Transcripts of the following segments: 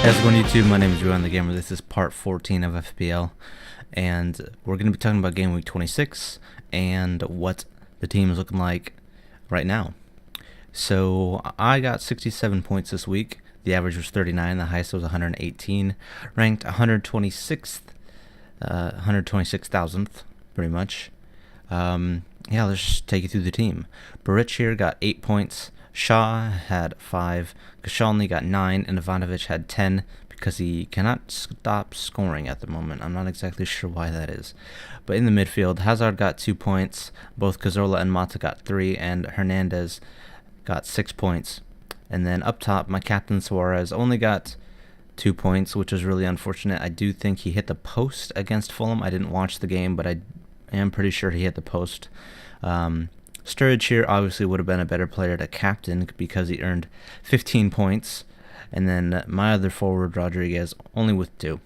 How's it going, YouTube? My name is Ruan the Gamer. This is part 14 of FPL, and we're going to be talking about game week 26 and what the team is looking like right now. So I got 67 points this week. The average was 39. The highest was 118. Ranked 126,000th, pretty much. Yeah, let's just take you through the team. Barich here got 8 points. Shaw had 5, Koscielny got 9, and Ivanovic had 10 because he cannot stop scoring at the moment. I'm not exactly sure why that is. But in the midfield, Hazard got 2 points, both Cazorla and Mata got 3, and Hernandez got 6 points. And then up top, my captain Suarez only got 2 points, which was really unfortunate. I do think he hit the post against Fulham. I didn't watch the game, but I am pretty sure he hit the post. Sturridge here obviously would have been a better player to captain because he earned 15 points. And then my other forward, Rodriguez, only with 2.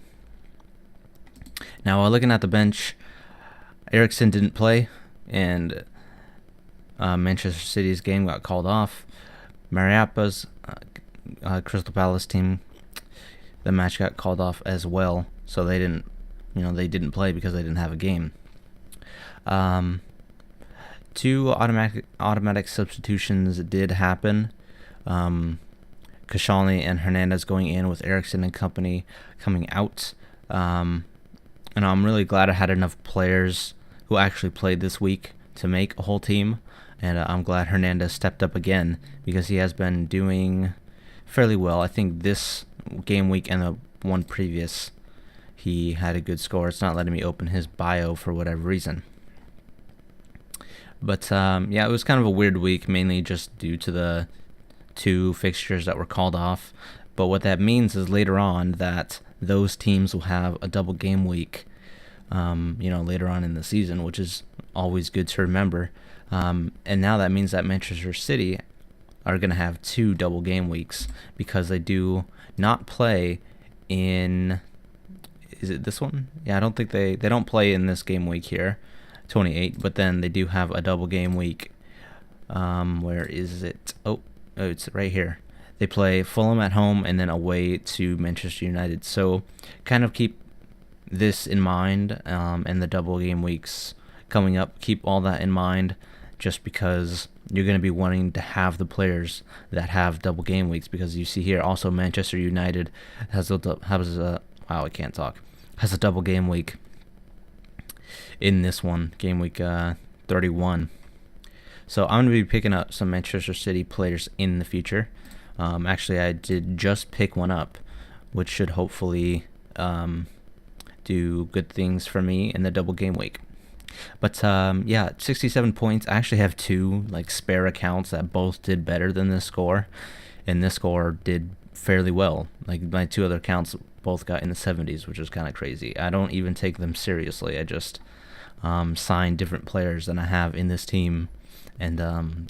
Now, looking at the bench, Eriksen didn't play, and Manchester City's game got called off. Mariapa's Crystal Palace team, the match got called off as well, so they didn't play because they didn't have a game. 2 automatic substitutions did happen. Koscielny and Hernandez going in with Eriksen and company coming out. And I'm really glad I had enough players who actually played this week to make a whole team. And I'm glad Hernandez stepped up again because he has been doing fairly well. I think this game week and the one previous, he had a good score. It's not letting me open his bio for whatever reason. But yeah, it was kind of a weird week, mainly just due to the 2 fixtures that were called off. But what that means is later on that those teams will have a double game week, later on in the season, which is always good to remember. And now that means that Manchester City are going to have 2 double game weeks because they do not play in... Is it this one? Yeah, I don't think they don't play in this game week here. 28, but then they do have a double game week. Where is it? Oh, it's right here. They play Fulham at home and then away to Manchester United. So kind of keep this in mind, and the double game weeks coming up. Keep all that in mind, just because you're going to be wanting to have the players that have double game weeks, because you see here also Manchester United has a double game week in this one, game week 31. So I'm going to be picking up some Manchester City players in the future. Actually, I did just pick one up, which should hopefully do good things for me in the double game week. But yeah, 67 points. I actually have 2 spare accounts that both did better than this score, and this score did fairly well. My 2 other accounts both got in the 70s, which is kind of crazy. I don't even take them seriously. I just sign different players than I have in this team, and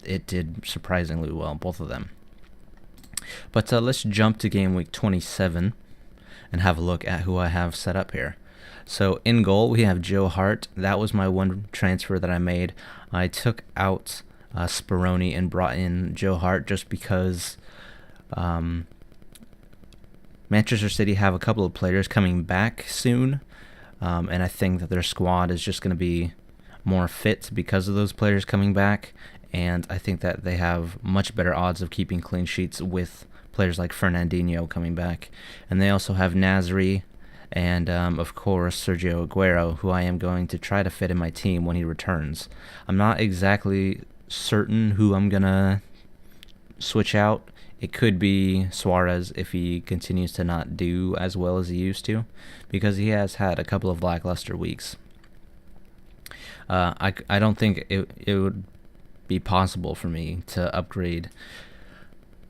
it did surprisingly well, both of them. But let's jump to game week 27 and have a look at who I have set up here. So in goal we have Joe Hart. That was my one transfer that I made. I took out Speroni and brought in Joe Hart just because Manchester City have a couple of players coming back soon. And I think that their squad is just going to be more fit because of those players coming back. And I think that they have much better odds of keeping clean sheets with players like Fernandinho coming back. And they also have Nasri and, of course, Sergio Aguero, who I am going to try to fit in my team when he returns. I'm not exactly certain who I'm going to switch out. It could be Suarez if he continues to not do as well as he used to, because he has had a couple of lackluster weeks. I don't think it would be possible for me to upgrade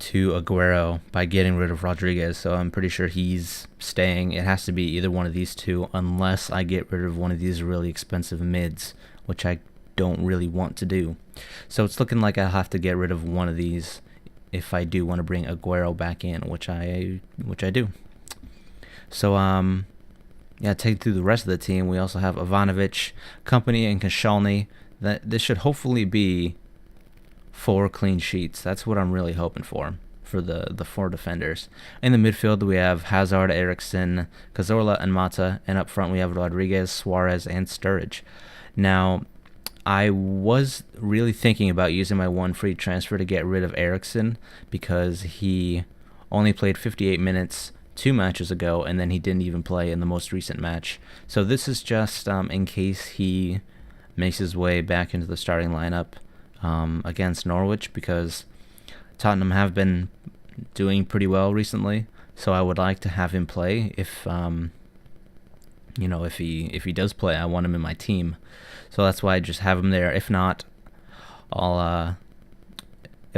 to Aguero by getting rid of Rodriguez, so I'm pretty sure he's staying. It has to be either one of these 2, unless I get rid of one of these really expensive mids, which I don't really want to do. So it's looking like I'll have to get rid of one of these if I do want to bring Aguero back in, which I do. So yeah, take through the rest of the team. We also have Ivanovic, Company, and Koscielny. This should hopefully be 4 clean sheets. That's what I'm really hoping for for the four defenders. In the midfield, we have Hazard, Eriksen, Cazorla, and Mata, and up front we have Rodriguez, Suarez, and Sturridge. Now, I was really thinking about using my one free transfer to get rid of Eriksen because he only played 58 minutes 2 matches ago, and then he didn't even play in the most recent match. So this is just in case he makes his way back into the starting lineup against Norwich, because Tottenham have been doing pretty well recently. So I would like to have him play if if he does play, I want him in my team. So that's why I just have him there. If not, it'll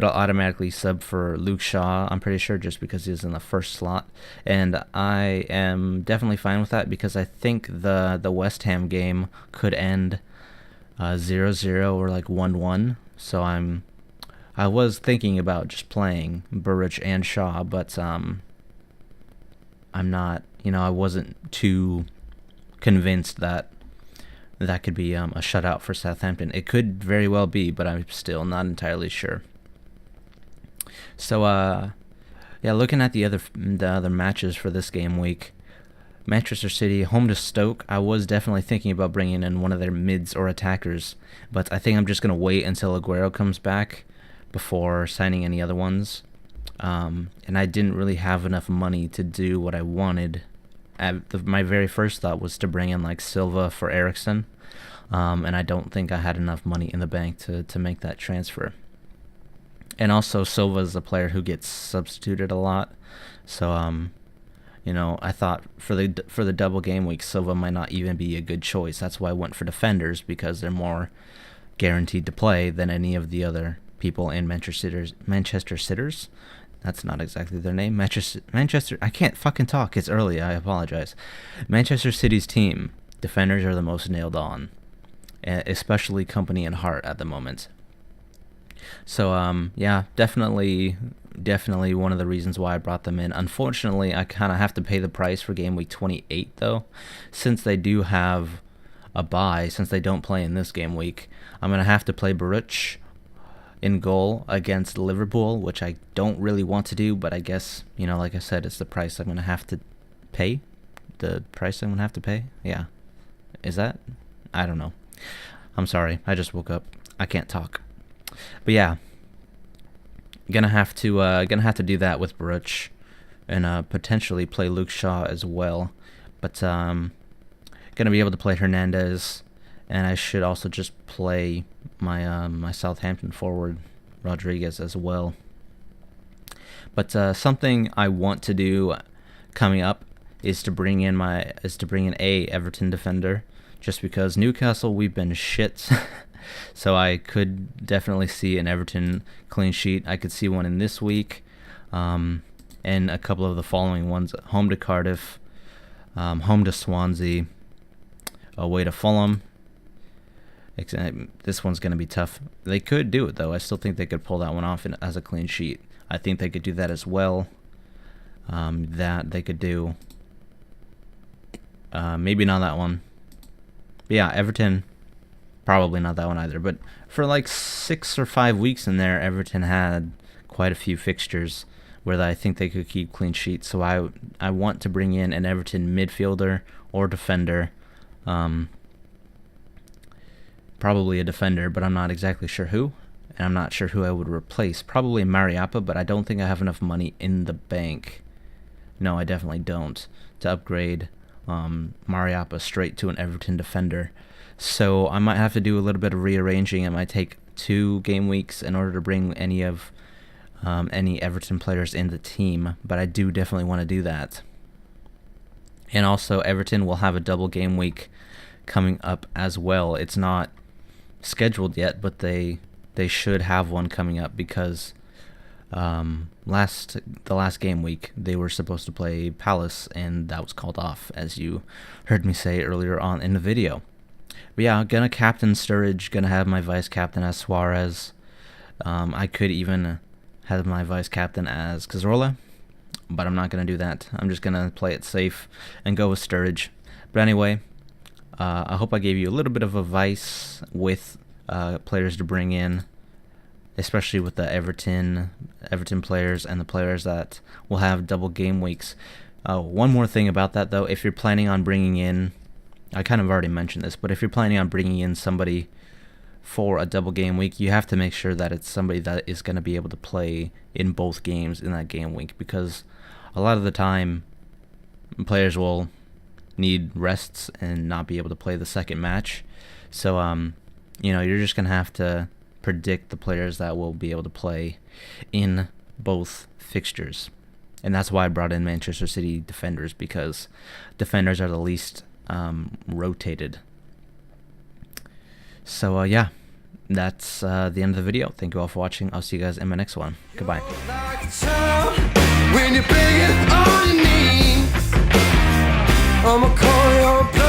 automatically sub for Luke Shaw, I'm pretty sure, just because he's in the first slot. And I am definitely fine with that because I think the West Ham game could end 0-0 or like 1-1. So I was thinking about just playing Burridge and Shaw, but I'm not, I wasn't too convinced that could be a shutout for Southampton. It could very well be, but I'm still not entirely sure. So, looking at the other matches for this game week, Manchester City home to Stoke. I was definitely thinking about bringing in one of their mids or attackers, but I think I'm just gonna wait until Aguero comes back before signing any other ones. And I didn't really have enough money to do what I wanted. My very first thought was to bring in like Silva for Eriksen, and I don't think I had enough money in the bank to make that transfer. And also, Silva is a player who gets substituted a lot, so I thought for the double game week, Silva might not even be a good choice. That's why I went for defenders, because they're more guaranteed to play than any of the other people in Manchester Sitters. That's not exactly their name. Manchester. I can't fucking talk. It's early. I apologize. Manchester City's team defenders are the most nailed on, especially Company and Hart at the moment. So definitely one of the reasons why I brought them in. Unfortunately, I kind of have to pay the price for game week 28 though, since they do have a bye. Since they don't play in this game week, I'm gonna have to play Baruch in goal against Liverpool, which I don't really want to do, but I guess, like I said, it's the price I'm going to have to pay. The price I'm going to have to pay? Yeah. Is that? I don't know. I'm sorry. I just woke up. I can't talk. But yeah. Gonna have to do that with Baruch and potentially play Luke Shaw as well. But gonna be able to play Hernandez, and I should also just play my Southampton forward Rodriguez as well. But something I want to do coming up is to bring in a Everton defender, just because Newcastle, we've been shit. So I could definitely see an Everton clean sheet. I could see one in this week, and a couple of the following ones: home to Cardiff, home to Swansea, away to Fulham. This one's going to be tough. They could do it, though. I still think they could pull that one off as a clean sheet. I think they could do that as well. That they could do. Maybe not that one. But yeah, Everton, probably not that one either. But for like 6 or 5 weeks in there, Everton had quite a few fixtures where I think they could keep clean sheets. So I want to bring in an Everton midfielder or defender. Probably a defender, but I'm not exactly sure who, and I'm not sure who I would replace. Probably Mariappa, but I don't think I have enough money in the bank. No, I definitely don't, to upgrade Mariappa straight to an Everton defender. So I might have to do a little bit of rearranging. It might take 2 game weeks in order to bring any Everton players in the team, but I do definitely want to do that. And also, Everton will have a double game week coming up as well. It's not scheduled yet, but they should have one coming up, because the last game week they were supposed to play Palace, and that was called off, as you heard me say earlier on in the video. But yeah, gonna captain Sturridge, gonna have my vice captain as Suarez. I could even have my vice captain as Cazorla, but I'm not gonna do that. I'm just gonna play it safe and go with Sturridge. But anyway, I hope I gave you a little bit of advice with players to bring in especially with the Everton players and the players that will have double game weeks. One more thing about that though, if you're planning on bringing in, I kind of already mentioned this, but if you're planning on bringing in somebody for a double game week, you have to make sure that it's somebody that is going to be able to play in both games in that game week, because a lot of the time players will need rests and not be able to play the second match. So you're just going to have to predict the players that will be able to play in both fixtures. And that's why I brought in Manchester City defenders, because defenders are the least rotated. So yeah, that's the end of the video. Thank you all for watching. I'll see you guys in my next one. Goodbye. When you're begging on your knees, I'ma call your